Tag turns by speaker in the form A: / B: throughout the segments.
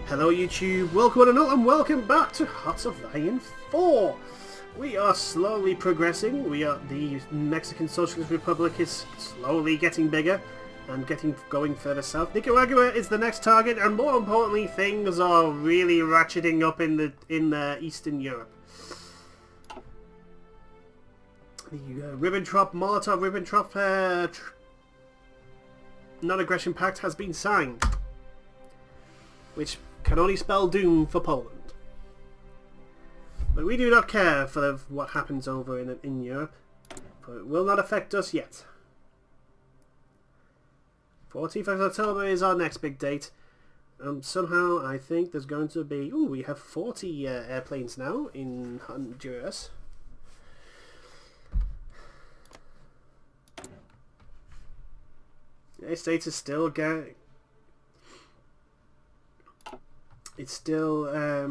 A: Hello YouTube, welcome one and all, and welcome back to Hearts of Iron 4. We are slowly progressing. The Mexican Socialist Republic is slowly getting bigger and going further south. Nicaragua is the next target, and more importantly, things are really ratcheting up in Eastern Europe. The Ribbentrop-Molotov-Ribbentrop non-aggression pact has been signed, which can only spell doom for Poland. But we do not care for what happens over in Europe, for it will not affect us yet. 14th of October is our next big date. Somehow I think there's going to be... Ooh, we have 40 airplanes now in Honduras. The United States is still getting... It's still, by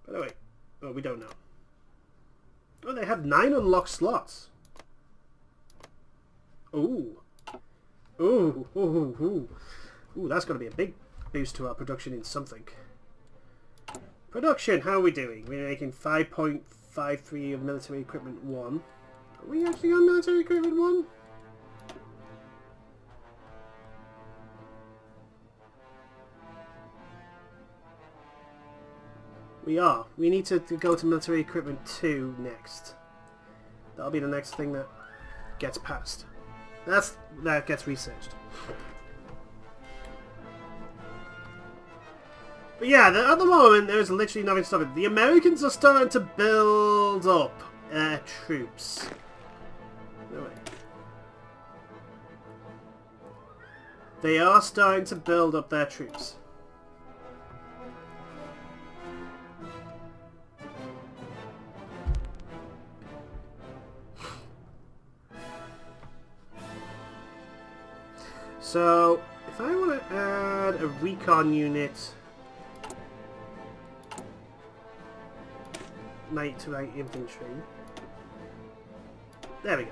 A: the way, oh, we don't know. Oh, they have 9 unlocked slots. Ooh. Ooh, ooh, ooh, ooh. Ooh, that's going to be a big boost to our production in something. Production, how are we doing? We're making 5.53 of military equipment 1. Are we actually on military equipment 1? We are. We need to go to military equipment 2 next. That'll be the next thing that gets passed. That gets researched. But yeah, at the moment there's literally nothing stopping. The Americans are starting to build up troops. No way. They are starting to build up their troops. So, if I want to add a recon unit, light to light infantry, there we go.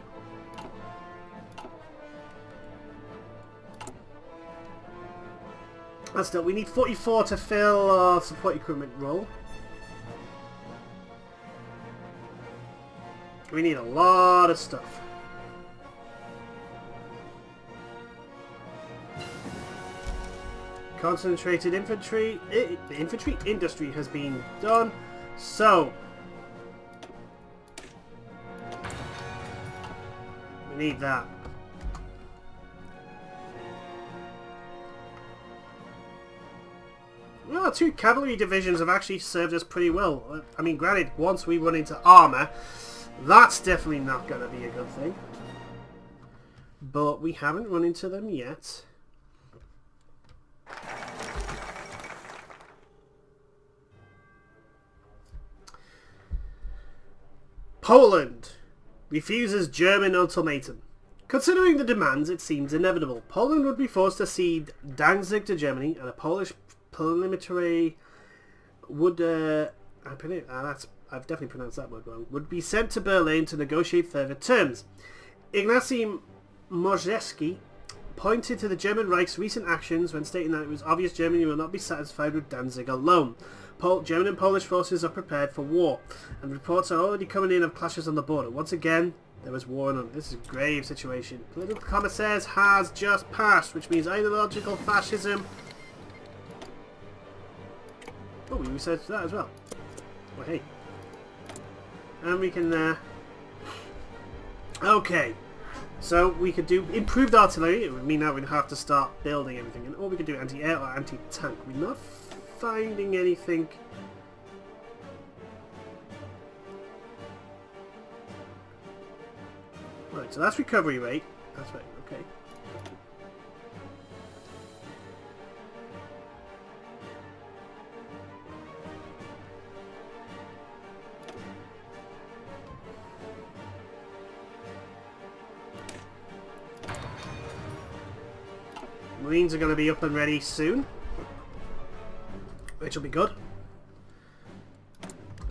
A: And still, we need 44 to fill our support equipment role. We need a lot of stuff. Concentrated infantry. The infantry industry has been done. So we need that. Well, our 2 cavalry divisions have actually served us pretty well. I mean, granted, once we run into armor, that's definitely not going to be a good thing. But we haven't run into them yet. Poland refuses German ultimatum. Considering the demands, it seems inevitable. Poland would be forced to cede Danzig to Germany, and a Polish preliminary would I've definitely pronounced that word wrong. Would be sent to Berlin to negotiate further terms. Ignacy Modrzewski pointed to the German Reich's recent actions when stating that it was obvious Germany will not be satisfied with Danzig alone. German and Polish forces are prepared for war, and reports are already coming in of clashes on the border. Once again, there was war on. This is a grave situation. Political commissaires has just passed, which means ideological fascism. Oh, we researched that as well. Well, hey. And we can, okay. So we could do improved artillery. It would mean that we'd have to start building everything. Or we could do anti-air or anti-tank. We're not finding anything. Right, so that's recovery rate. That's right, okay. Marines are going to be up and ready soon, which will be good.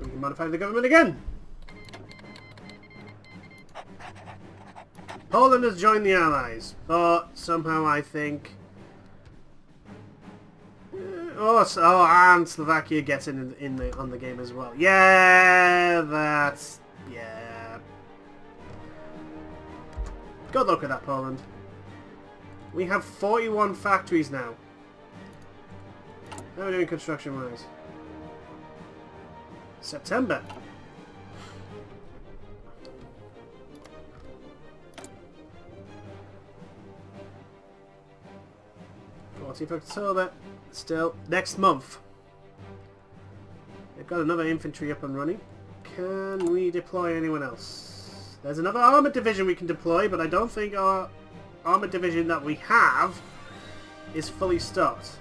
A: We can modify the government again. Poland has joined the Allies, but somehow I think and Slovakia gets in on the game as well. Yeah, that's... yeah. Good luck with that, Poland. We have 41 factories now. How are we doing construction-wise? September. October. Still, next month. They've got another infantry up and running. Can we deploy anyone else? There's another armoured division we can deploy, but I don't think our armoured division that we have is fully stocked.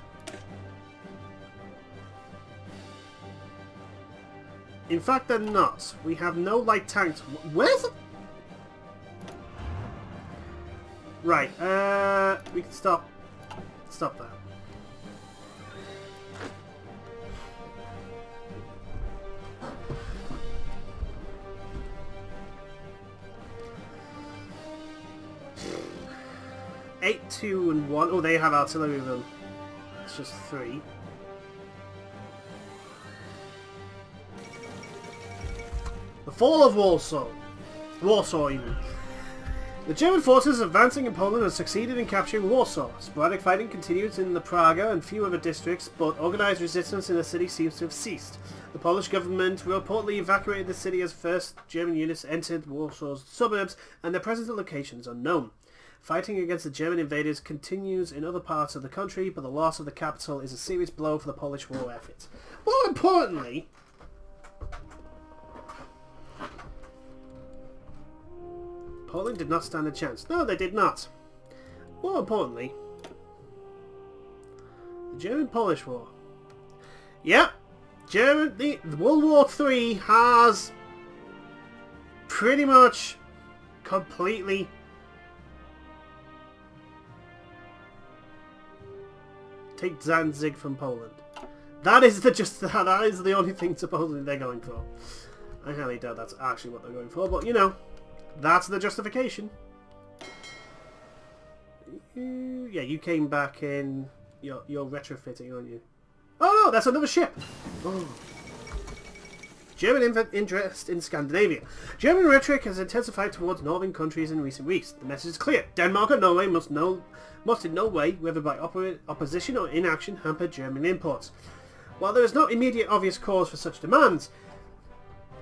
A: In fact, they're not. We have no light tanks. Where's it? Right, we can stop that. Eight, 2, and 1. Oh, they have artillery with them. It's just 3. The fall of Warsaw. Warsaw, even. The German forces advancing in Poland have succeeded in capturing Warsaw. Sporadic fighting continues in the Praga and few other districts, but organised resistance in the city seems to have ceased. The Polish government reportedly evacuated the city as first German units entered Warsaw's suburbs, and their present location is unknown. Fighting against the German invaders continues in other parts of the country, but the loss of the capital is a serious blow for the Polish war effort. More importantly, Poland did not stand a chance. No, they did not. More importantly, the German-Polish War. Yep, the World War III has pretty much completely take Danzig from Poland. That is the only thing supposedly they're going for. I highly doubt that's actually what they're going for, but you know. That's the justification. Yeah, you came back in. You're retrofitting, aren't you? Oh no, that's another ship. Oh. German interest in Scandinavia. German rhetoric has intensified towards northern countries in recent weeks. The message is clear. Denmark and Norway must in no way, whether by opposition or inaction, hamper German imports. While there is no immediate obvious cause for such demands,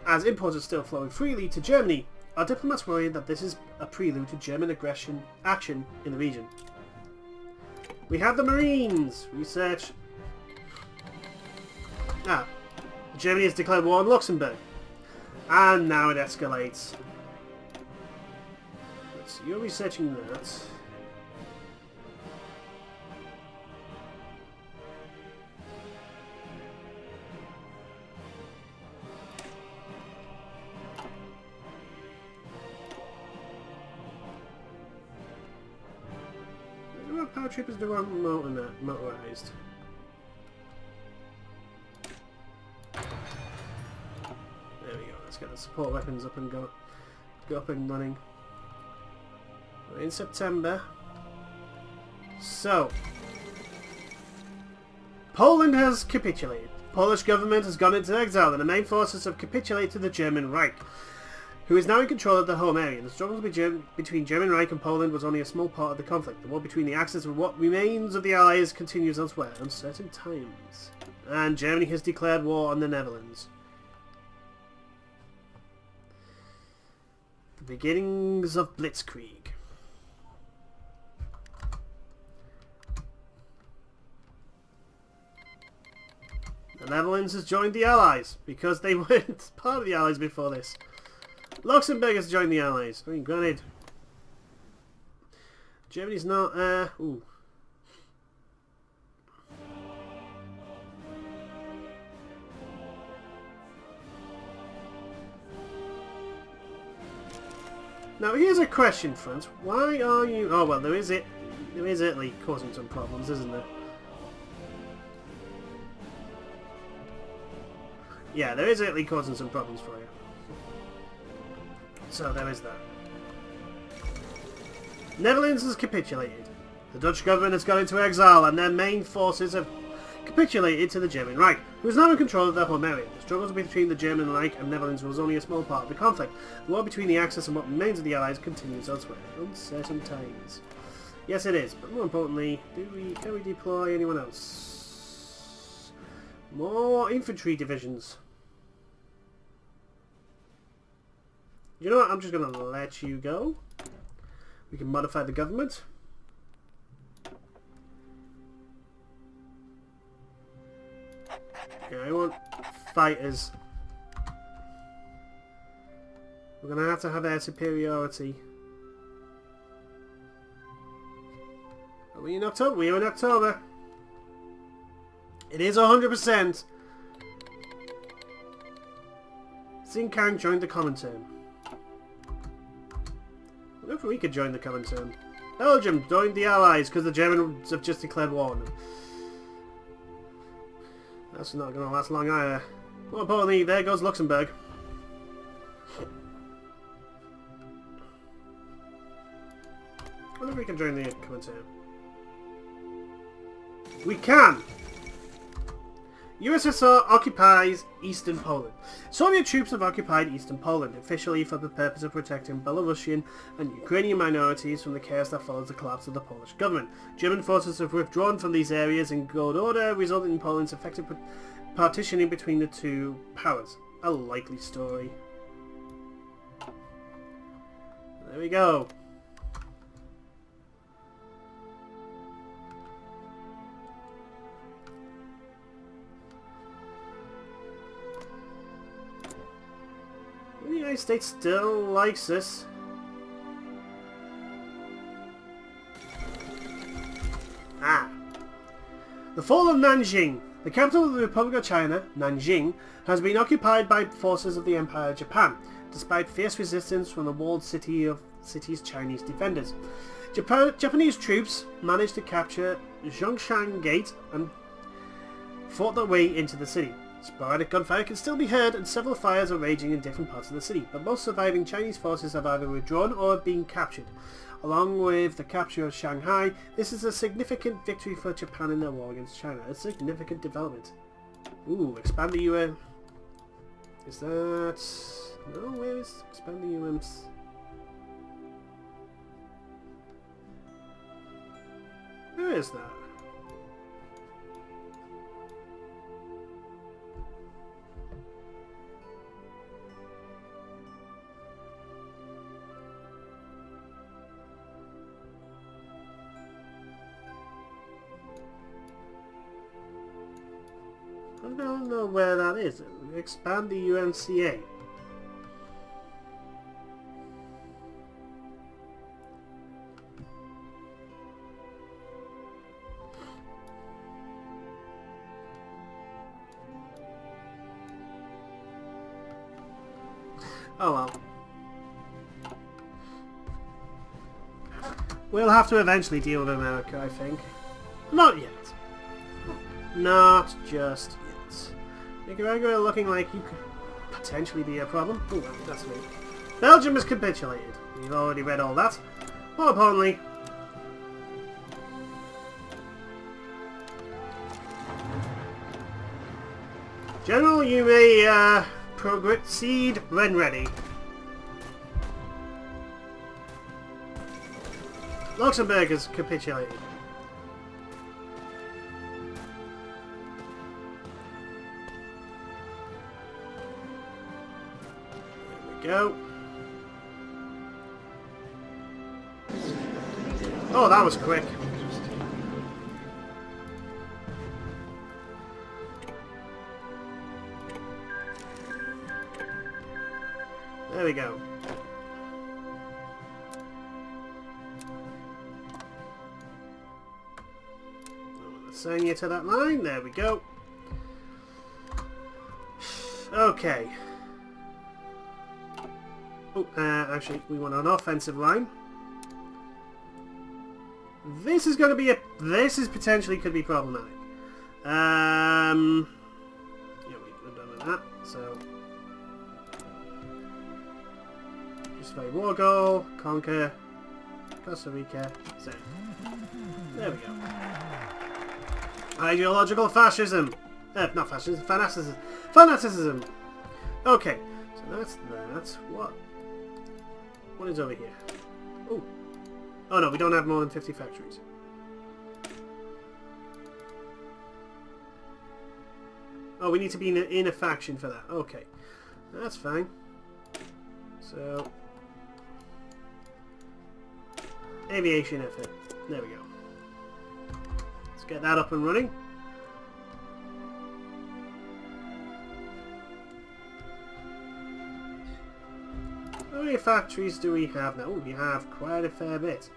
A: as imports are still flowing freely to Germany, our diplomats worry that this is a prelude to German action in the region. We have the Marines! Research. Germany has declared war on Luxembourg. And now it escalates. Let's see, you're researching that. Power troopers do want motorized. There we go. Let's get the support weapons up and go up and running. We're in September. So Poland has capitulated. Polish government has gone into exile, and the main forces have capitulated to the German Reich, who is now in control of the home area. The struggle between German Reich and Poland was only a small part of the conflict. The war between the Axis and what remains of the Allies continues elsewhere. Uncertain times. And Germany has declared war on the Netherlands. The beginnings of Blitzkrieg. The Netherlands has joined the Allies, because they weren't part of the Allies before this. Luxembourg has joined the Allies. I mean, granted, Germany's not, ooh. Now here's a question, France. Why are you... Oh, well, there is Italy causing some problems, isn't there? Yeah, there is Italy causing some problems for you. So there is that. Netherlands has capitulated. The Dutch government has gone into exile, and their main forces have capitulated to the German Reich, who was now in control of their home area. The struggles between the German Reich and Netherlands was only a small part of the conflict. The war between the Axis and what remains of the Allies continues elsewhere. Uncertain times. Yes, it is, but more importantly, can we deploy anyone else? More infantry divisions. You know what, I'm just going to let you go. We can modify the government. Okay, I want fighters. We're going to have air superiority. Are we in October? We are in October. It is 100%. Xinkang joined the Comintern. I wonder if we could join the Comintern. Belgium joined the Allies because the Germans have just declared war on them. That's not going to last long either. More importantly, there goes Luxembourg. I wonder if we can join the Comintern. We can! USSR occupies Eastern Poland. Soviet troops have occupied Eastern Poland, officially for the purpose of protecting Belarusian and Ukrainian minorities from the chaos that follows the collapse of the Polish government. German forces have withdrawn from these areas in good order, resulting in Poland's effective partitioning between the two powers. A likely story. There we go. The United States still likes us. The fall of Nanjing. The capital of the Republic of China, Nanjing, has been occupied by forces of the Empire of Japan, despite fierce resistance from the walled city's Chinese defenders. Japanese troops managed to capture Zhongshan Gate and fought their way into the city. Sporadic gunfire can still be heard and several fires are raging in different parts of the city, but most surviving Chinese forces have either withdrawn or have been captured. Along with the capture of Shanghai, this is a significant victory for Japan in their war against China. A significant development. Ooh, expand the UN. Is that... No, where is expand the UMs? Where is that? I don't know where that is. Expand the UNCA. Oh well. We'll have to eventually deal with America, I think. Not yet. Not just yet. Nicaragua looking like you could potentially be a problem. Ooh, that's me. Belgium has capitulated. We've already read all that. More importantly, General, you may proceed when ready. Luxembourg has capitulated. Go. Oh, that was quick. There we go. Send you to that line. There we go. Okay. Oh, actually, we want an offensive line. This is going to be a... This is potentially could be problematic. Yeah, we've done that. So, just play war goal, conquer, Costa Rica. So, there we go. Ideological fascism. Not fascism, fanaticism. Fanaticism. Okay, so that's that. What is over here? Oh. Oh no, we don't have more than 50 factories. Oh, we need to be in a faction for that. Okay. That's fine. So... aviation effort. There we go. Let's get that up and running. How many factories do we have now? Oh, we have quite a fair bit.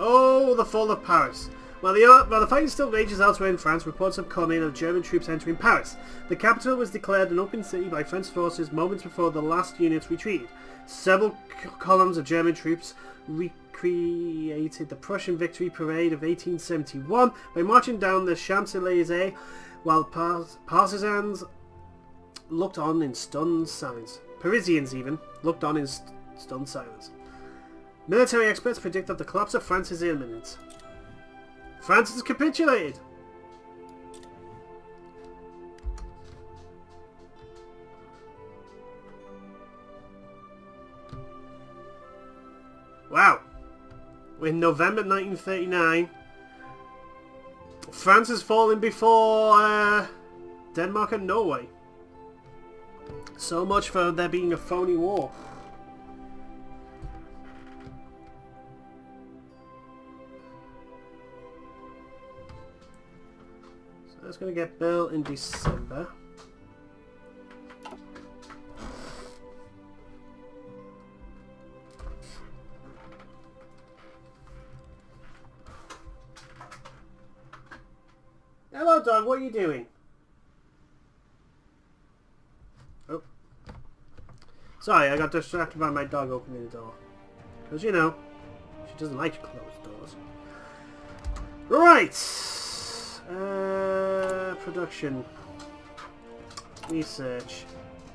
A: Oh, the fall of Paris. While the fighting still rages elsewhere in France, reports have come in of German troops entering Paris. The capital was declared an open city by French forces moments before the last units retreated. Several columns of German troops recreated the Prussian victory parade of 1871 by marching down the Champs-Élysées, while partisans looked on in stunned silence. Parisians even looked on in stunned silence. Military experts predict that the collapse of France is imminent. France has capitulated! Wow! In November 1939, France has fallen before Denmark and Norway. So much for there being a phony war. That's going to get built in December. Hello, dog. What are you doing? Oh. Sorry, I got distracted by my dog opening the door. Because, you know, she doesn't like closed doors. Right. Production. Research.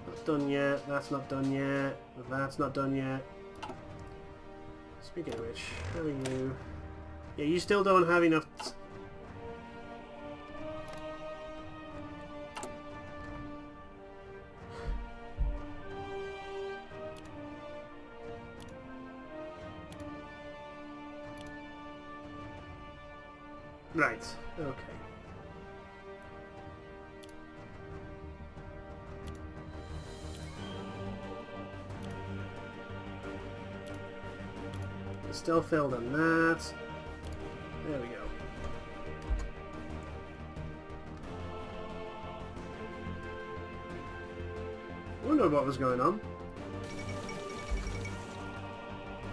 A: Not done yet. That's not done yet. That's not done yet. Speaking of which, how are you? Yeah, you still don't have enough... Right, okay. Still filled on that. There we go. I wonder what was going on.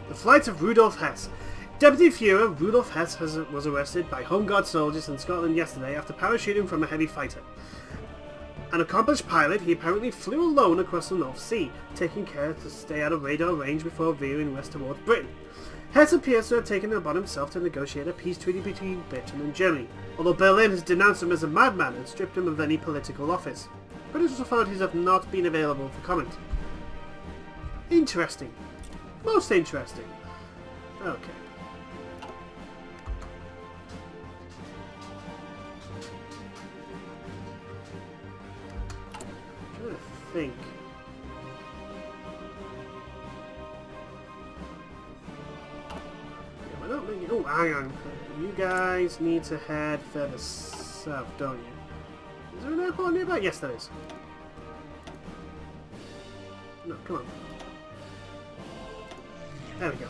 A: The flight of Rudolf Hess. Deputy Führer Rudolf Hess was arrested by Home Guard soldiers in Scotland yesterday after parachuting from a heavy fighter. An accomplished pilot, he apparently flew alone across the North Sea, taking care to stay out of radar range before veering west towards Britain. Hess appears to have taken it upon himself to negotiate a peace treaty between Britain and Germany, although Berlin has denounced him as a madman and stripped him of any political office. British authorities have not been available for comment. Interesting. Most interesting. Okay. I'm trying to think. Oh, hang on. You guys need to head further south, don't you? Is there an airport nearby? Yes, there is. No, come on. There we go.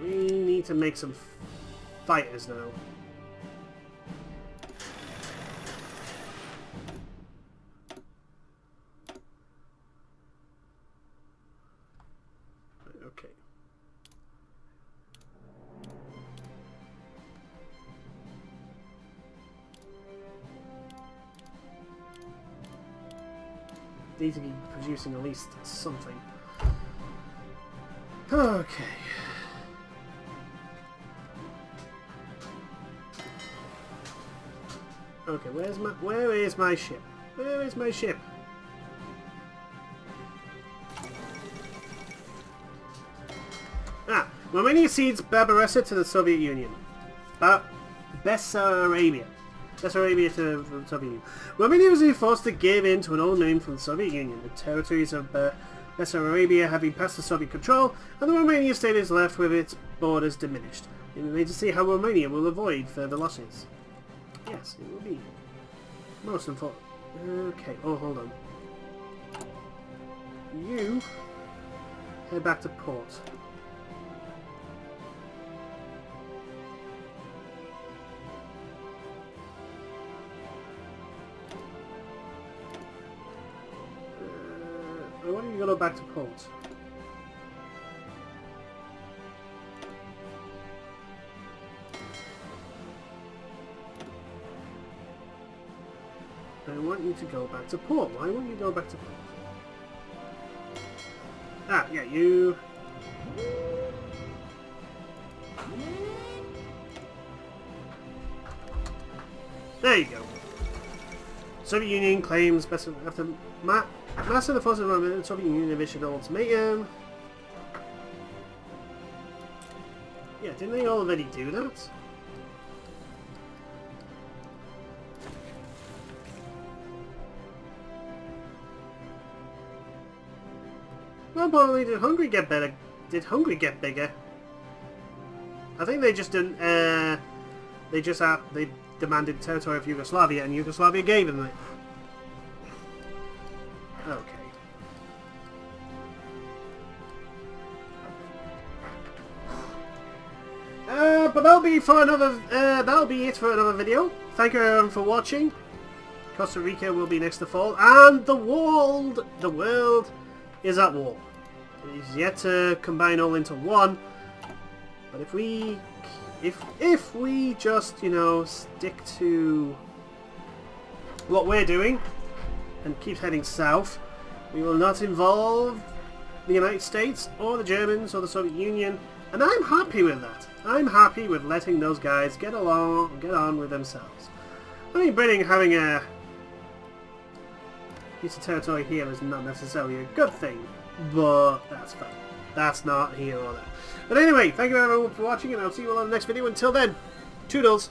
A: We need to make some fighters now. Okay. Need to be producing at least something. Okay. Okay, where is my ship? Where is my ship? Ah, Romania cedes Barbarossa to the Soviet Union. Bessarabia. Bessarabia to the Soviet Union. Romania was forced to give in to an old name from the Soviet Union. The territories of Bessarabia have been passed to Soviet control, and the Romanian state is left with its borders diminished. It remains to see how Romania will avoid further losses. Yes, it will be. Most important. Okay, oh, hold on. You head back to port. Why don't you go back to port? I want you to go back to port. Why won't you go back to port? Ah, yeah, you... There you go. Soviet Union claims best after master the forces of the Soviet Union have issued an ultimatum. Yeah, didn't they already do that? Well, but only did Hungary get better? Did Hungary get bigger? I think they just didn't. They demanded territory of Yugoslavia, and Yugoslavia gave them it. Okay. But that'll be for another. That'll be it for another video. Thank you everyone for watching. Costa Rica will be next to fall, and the world is at war. It is yet to combine all into one. But if we just, you know, stick to what we're doing and keep heading south, we will not involve the United States or the Germans or the Soviet Union, and I'm happy with that. I'm happy with letting those guys get on with themselves. I mean, Britain having a piece of territory here is not necessarily a good thing, but that's fine. That's not here or there. But anyway, thank you everyone for watching, and I'll see you all on the next video. Until then, toodles!